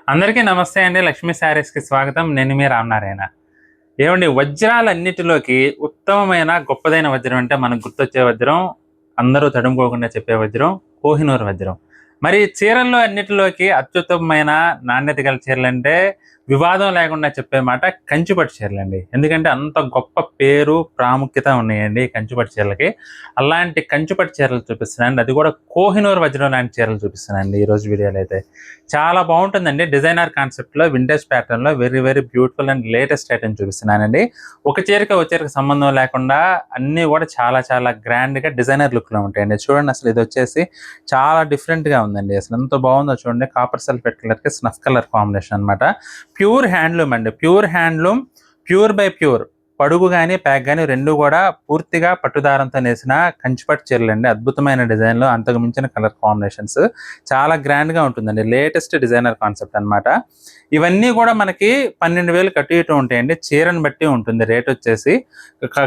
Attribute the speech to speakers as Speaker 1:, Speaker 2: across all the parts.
Speaker 1: అందరికీ నమస్తే అండి. లక్ష్మీ శారీస్‌కి స్వాగతం. నేను మీ రామనారాయణ. ఏవండి వజ్రాలన్నిటిలోకి ఉత్తమమైన, గొప్పదైన వజ్రం అంటే మనకు గుర్తొచ్చే వజ్రం, అందరూ తడుముకోకుండా చెప్పే వజ్రం కోహినూర్ వజ్రం. మరి చీరల్లో అన్నిటిలోకి అత్యుత్తమమైన నాణ్యత గల చీరలంటే వివాదం లేకుండా చెప్పే మాట కంచిపట్టు చీరలండి. ఎందుకంటే అంత గొప్ప పేరు, ప్రాముఖ్యత ఉన్నాయండి ఈ కంచిపట్టు చీరలకి. అలాంటి కంచిపట్టు చీరలు చూపిస్తున్నానండి. అది కూడా కోహినూర్ వజ్రం లాంటి చీరలు చూపిస్తున్నానండి ఈరోజు వీడియోలో అయితే. చాలా బాగుంటుందండి. డిజైనర్ కాన్సెప్ట్‌లో వింటేజ్ ప్యాటర్న్‌లో very very beautiful and latest item చూపిస్తున్నానండి. ఒక చీరకి, ఒక చీరకి సంబంధం లేకుండా అన్నీ కూడా చాలా చాలా గ్రాండ్‌గా డిజైనర్ లుక్‌లో ఉంటాయండి. చూడండి అసలు ఇదొచ్చేసి చాలా డిఫరెంట్‌గా ఉందండి. అసలు ఎంత బాగుందో చూడండి. కాపర్ సల్ఫేట్ కలర్‌కి స్నఫ్ కలర్ కాంబినేషన్ అన్నమాట. ప్యూర్ హ్యాండ్లూమ్ అండి. Pure handloom, pure by pure. పడుగు గాని, ప్యాక్ గాని 2 కూడా పూర్తిగా పట్టు దారంతో నేసిన కంచిపట్టు చీరలండి. అద్భుతమైన డిజైన్‌లో అంతకు మించిన కలర్ కాంబినేషన్స్. చాలా గ్రాండ్‌గా ఉంటుందండి. లేటెస్ట్ డిజైనర్ కాన్సెప్ట్ అన్నమాట. ఇవన్నీ కూడా మనకి 12,000 అటు ఇటు ఉంటాయండి. చీరను బట్టి ఉంటుంది రేట్ వచ్చేసి.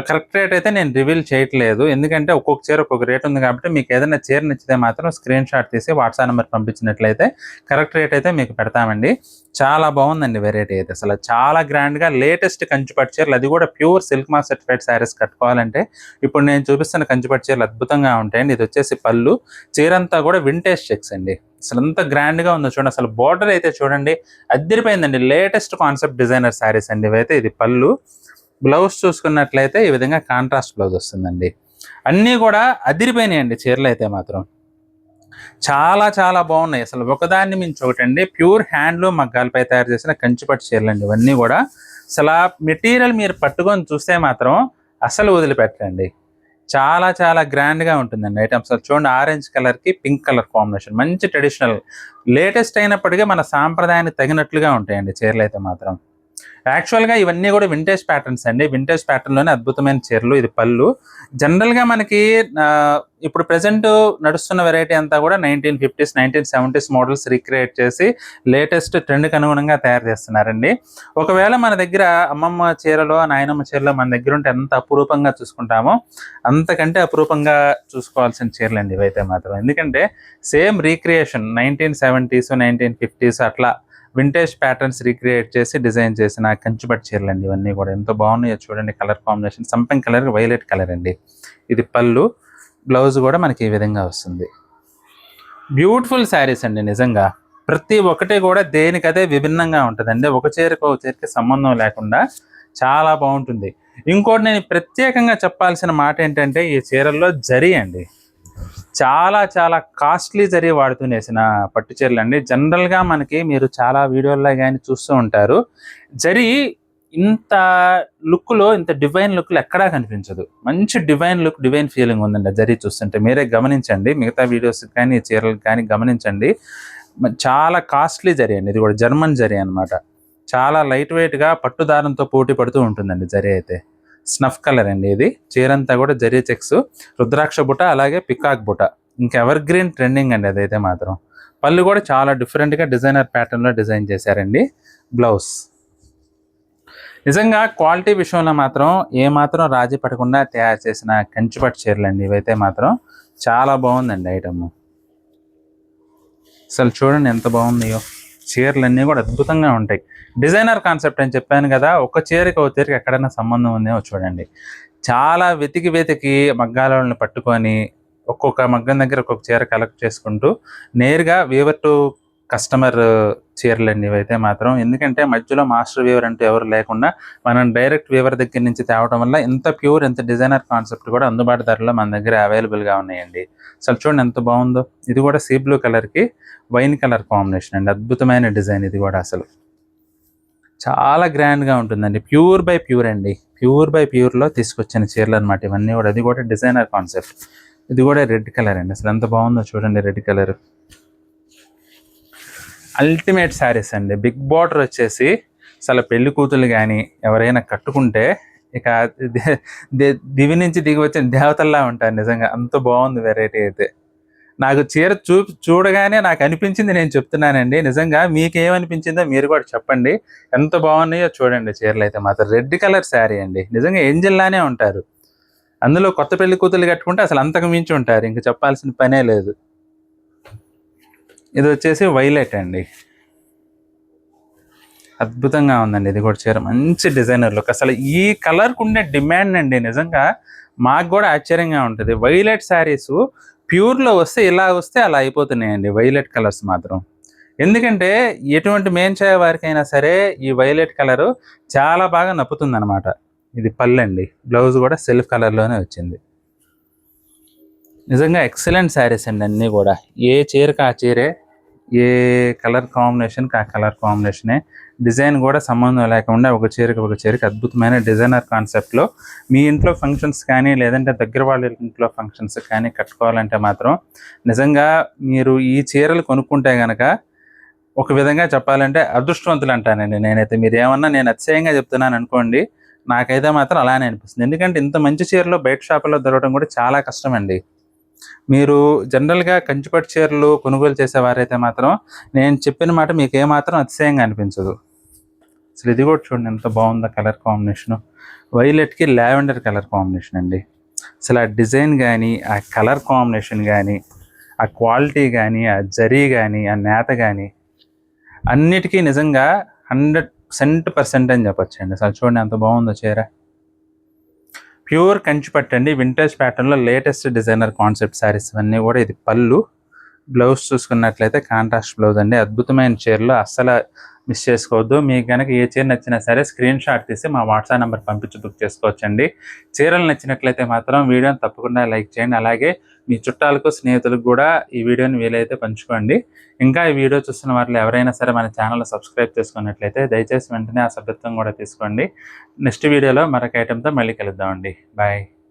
Speaker 1: కరెక్ట్ రేట్ అయితే నేను రివీల్ చేయట్లేదు. ఎందుకంటే ఒక్కొక్క చీర ఒక్కొక్క రేట్ ఉంది కాబట్టి మీకు ఏదైనా చీర నచ్చితే మాత్రం స్క్రీన్ షాట్ తీసి వాట్సాప్ నెంబర్ పంపించినట్లయితే కరెక్ట్ రేట్ అయితే మీకు పెడతామండి. చాలా బాగుందండి వెరైటీ అయితే. అసలు చాలా గ్రాండ్‌గా లేటెస్ట్ కంచిపట్టు చీరలు, అది కూడా pure silk mark certified saris కట్టుకోవాలంటే ఇప్పుడు నేను చూపిస్తున్న కంచిపట్టు చీరలు అద్భుతంగా ఉంటాయండి. ఇది వచ్చేసి పళ్ళు. చీరంతా కూడా వింటేజ్ చెక్స్ అండి. అసలు ఎంత గ్రాండ్‌గా ఉందో చూడండి. అసలు బోర్డర్ అయితే చూడండి అద్దిరిపోయిందండి. లేటెస్ట్ కాన్సెప్ట్ డిజైనర్ శారీస్ అండి ఇవైతే. ఇది పళ్ళు. బ్లౌజ్ చూసుకున్నట్లయితే ఈ విధంగా కాంట్రాస్ట్ బ్లౌజ్ వస్తుందండి. అన్నీ కూడా అదిరిపోయినాయండి చీరలు అయితే మాత్రం. చాలా చాలా బాగున్నాయి. అసలు ఒకదాన్ని మించి ఒకటండి. ప్యూర్ హ్యాండ్లూమ్ మగ్గాలపై తయారు చేసిన కంచిపట్టు చీరలండి ఇవన్నీ కూడా. అసలు ఆ మెటీరియల్ మీరు పట్టుకొని చూస్తే మాత్రం అసలు వదిలిపెట్టండి. చాలా చాలా గ్రాండ్‌గా ఉంటుందండి ఐటమ్స్. చూడండి ఆరెంజ్ కలర్‌కి పింక్ కలర్ కాంబినేషన్. మంచి ట్రెడిషనల్. లేటెస్ట్ అయినప్పటికీ మన సాంప్రదాయానికి తగినట్లుగా ఉంటాయండి చీరలైతే మాత్రం. యాక్చువల్‌గా ఇవన్నీ కూడా వింటేజ్ ప్యాటర్న్స్ అండి. వింటేజ్ ప్యాటర్న్‌లోనే అద్భుతమైన చీరలు. ఇది పళ్ళు. జనరల్‌గా మనకి ఇప్పుడు ప్రెజెంట్ నడుస్తున్న వెరైటీ అంతా కూడా 1950స్, 1970స్ మోడల్స్ రీక్రియేట్ చేసి లేటెస్ట్ ట్రెండ్‌కి అనుగుణంగా తయారు చేస్తున్నారండి. ఒకవేళ మన దగ్గర అమ్మమ్మ చీరలో, నాయనమ్మ చీరలో మన దగ్గర ఉంటే ఎంత అపురూపంగా చూసుకుంటామో అంతకంటే అపురూపంగా చూసుకోవాల్సిన చీరలండి ఇవైతే మాత్రం. ఎందుకంటే సేమ్ రీక్రియేషన్ 1970స్, 1950స్ అట్లా వింటేజ్ ప్యాటర్న్స్ రీక్రియేట్ చేసి డిజైన్ చేసిన కంచిపట్టు చీరలండి ఇవన్నీ కూడా. ఎంత బాగున్నాయో చూడండి. కలర్ కాంబినేషన్ సంపెంగ్ కలర్, వైలెట్ కలర్ అండి. ఇది పళ్ళు. బ్లౌజ్ కూడా మనకి ఈ విధంగా వస్తుంది. బ్యూటిఫుల్ శారీస్ అండి నిజంగా. ప్రతి ఒక్కటి కూడా దేనికదే విభిన్నంగా ఉంటుందండి. ఒక చీరకు ఒక చీరకి సంబంధం లేకుండా చాలా బాగుంటుంది. ఇంకోటి నేను ప్రత్యేకంగా చెప్పాల్సిన మాట ఏంటంటే ఈ చీరల్లో జరీ అండి. చాలా చాలా కాస్ట్లీ జరీ వాడుతూ నేసిన పట్టు చీరలండి. జనరల్‌గా మనకి మీరు చాలా వీడియోల్లో గాని చూస్తూ ఉంటారు. జరీ ఇంత లుక్‌లో, ఇంత డివైన్ లుక్‌లో ఎక్కడా కనిపించదు. మంచి డివైన్ లుక్, డివైన్ ఫీలింగ్ ఉందండి ఆ జరీ చూస్తుంటే. మీరే గమనించండి. మిగతా వీడియోస్‌కి కానీ, చీరలకు కానీ గమనించండి. చాలా కాస్ట్లీ జరీ అండి. ఇది కూడా జర్మన్ జరీ అన్నమాట. చాలా లైట్ వెయిట్‌గా పట్టు దారంతో పోటీ పడుతూ ఉంటుందండి జరీ అయితే. స్నఫ్ కలర్ అండి ఇది. చీరంతా కూడా జరీ చెక్స్, రుద్రాక్ష బుట్ట, అలాగే పికాక్ బుట్ట. ఇంకా ఎవర్ గ్రీన్ ట్రెండింగ్ అండి అదైతే మాత్రం. పళ్ళు కూడా చాలా డిఫరెంట్‌గా డిజైనర్ ప్యాటర్న్‌లో డిజైన్ చేశారండి. బ్లౌజ్. నిజంగా క్వాలిటీ విషయంలో మాత్రం ఏమాత్రం రాజీ పడకుండా తయారు చేసిన కంచిపట్టు చీరలండి ఇవైతే మాత్రం. చాలా బాగుందండి ఐటమ్. అసలు చూడండి ఎంత బాగున్నాయో. చీరలన్నీ కూడా అద్భుతంగా ఉంటాయి. డిజైనర్ కాన్సెప్ట్ అని చెప్పాను కదా. ఒక చీరకి ఒక చీరకి ఎక్కడైనా సంబంధం ఉందేమో చూడండి. చాలా వెతికి వెతికి మగ్గాలను పట్టుకొని ఒక్కొక్క మగ్గం దగ్గర ఒక్కొక్క చీర కలెక్ట్ చేసుకుంటూ నేరుగా వీవర్ టు కస్టమర్ చీరలండి ఇవైతే మాత్రం. ఎందుకంటే మధ్యలో మాస్టర్ వీవర్ అంటూ ఎవరు లేకుండా మనం డైరెక్ట్ వీవర్ దగ్గర నుంచి తేవడం వల్ల ఎంత ప్యూర్, ఎంత డిజైనర్ కాన్సెప్ట్ కూడా అందుబాటు ధరలో మన దగ్గర అవైలబుల్గా ఉన్నాయండి. అసలు చూడండి ఎంత బాగుందో. ఇది కూడా సీ బ్లూ కలర్కి వైన్ కలర్ కాంబినేషన్ అండి. అద్భుతమైన డిజైన్ ఇది కూడా. అసలు చాలా గ్రాండ్‌గా ఉంటుందండి. ప్యూర్ బై ప్యూర్ అండి. ప్యూర్ బై ప్యూర్‌లో తీసుకొచ్చిన చీరలు అనమాట ఇవన్నీ కూడా. అది కూడా డిజైనర్ కాన్సెప్ట్. ఇది కూడా రెడ్ కలర్ అండి. అసలు ఎంత బాగుందో చూడండి రెడ్ కలర్. అల్టిమేట్ శారీస్ అండి. బిగ్ బార్డర్ వచ్చేసి అసలు పెళ్లి కూతురు కానీ ఎవరైనా కట్టుకుంటే ఇక దివి నుంచి దిగి వచ్చిన దేవతల్లా ఉంటారు నిజంగా. అంత బాగుంది వెరైటీ అయితే. నాకు చీర చూడగానే నాకు అనిపించింది నేను చెప్తున్నానండి. నిజంగా మీకేమనిపించిందో మీరు కూడా చెప్పండి. ఎంత బాగున్నాయో చూడండి చీరలు అయితే మాత్రం. రెడ్ కలర్ శారీ అండి. నిజంగా ఏంజెల్లానే ఉంటారు. అందులో కొత్త పెళ్లి కూతురు కట్టుకుంటే అసలు అంతకు మించి ఉంటారు. ఇంక చెప్పాల్సిన పనే లేదు. ఇది వచ్చేసి వైలెట్ అండి. అద్భుతంగా ఉందండి ఇది కూడా చీర. మంచి డిజైనర్ లుక్. అసలు ఈ కలర్కి ఉండే డిమాండ్ అండి నిజంగా మాకు కూడా ఆశ్చర్యంగా ఉంటుంది. వైలెట్ శారీస్ ప్యూర్లో వస్తే ఇలా వస్తే అలా అయిపోతున్నాయండి వైలెట్ కలర్స్ మాత్రం. ఎందుకంటే ఎటువంటి మేంచాయ వారికైనా సరే ఈ వైలెట్ కలరు చాలా బాగా నప్పుతుంది అనమాట. ఇది పళ్ళండి, బ్లౌజ్ కూడా సెల్ఫ్ కలర్లోనే వచ్చింది. నిజంగా ఎక్సలెంట్ శారీస్ అండి అన్నీ కూడా. ఏ చీరకు ఆ చీరే, ఏ కలర్ కాంబినేషన్కి ఆ కలర్ కాంబినేషనే. డిజైన్ కూడా సంబంధం లేకుండా ఒక చీరకు అద్భుతమైన డిజైనర్ కాన్సెప్ట్లో మీ ఇంట్లో ఫంక్షన్స్ కానీ లేదంటే దగ్గర వాళ్ళ ఇంట్లో ఫంక్షన్స్ కానీ కట్టుకోవాలంటే మాత్రం నిజంగా మీరు ఈ చీరలు కొనుక్కుంటే కనుక ఒక విధంగా చెప్పాలంటే అదృష్టవంతులు అంటానండి నేనైతే. మీరు ఏమన్నా నేను అతిశయంగా చెప్తున్నాను అనుకోండి, నాకైతే మాత్రం అలానే అనిపిస్తుంది. ఎందుకంటే ఇంత మంచి చీరలు బయట షాపుల్లో దొరకడం కూడా చాలా కష్టమండి. మీరు జనరల్గా కంచిపట్టు చీరలు కొనుగోలు చేసేవారైతే మాత్రం నేను చెప్పిన మాట మీకు ఏమాత్రం అతిశయంగా అనిపించదు. అసలు ఇది కూడా చూడండి ఎంత బాగుందో కలర్ కాంబినేషను. వైలెట్కి లావెండర్ కలర్ కాంబినేషన్ అండి. అసలు ఆ డిజైన్ కానీ, ఆ కలర్ కాంబినేషన్ కానీ, ఆ క్వాలిటీ కానీ, ఆ జరీ కానీ, ఆ నేత కానీ అన్నిటికీ నిజంగా 100% అని చెప్పొచ్చండి. అసలు చూడండి ఎంత బాగుందో చీర. ప్యూర్ కంచిపట్టు అండి, వింటేజ్ ప్యాటర్న్లో లేటెస్ట్ డిజైనర్ కాన్సెప్ట్ శారీస్ అన్నీ కూడా. ఇది పళ్ళు, బ్లౌజ్ చూసుకున్నట్లయితే కాంట్రాస్ట్ బ్లౌజ్ అండి. అద్భుతమైన చీరలు, అస్సలు మిస్ చేసుకోవద్దు. మీకు కనుక ఏ చీర నచ్చినా సరే స్క్రీన్ షాట్ తీసి మా వాట్సాప్ నెంబర్ పంపించి బుక్ చేసుకోవచ్చండి. చీరలు నచ్చినట్లయితే మాత్రం వీడియోని తప్పకుండా లైక్ చేయండి. అలాగే మీ చుట్టాలకు, స్నేహితులకు కూడా ఈ వీడియోని వీలైతే పంచుకోండి. ఇంకా ఈ వీడియో చూస్తున్న వాళ్ళు ఎవరైనా సరే మన ఛానల్ సబ్స్క్రైబ్ చేసుకున్నట్లయితే దయచేసి వెంటనే ఆ సభ్యత్వం కూడా తీసుకోండి. నెక్స్ట్ వీడియోలో మరొక ఐటెంతో మళ్ళీ కలుద్దామండి. బాయ్.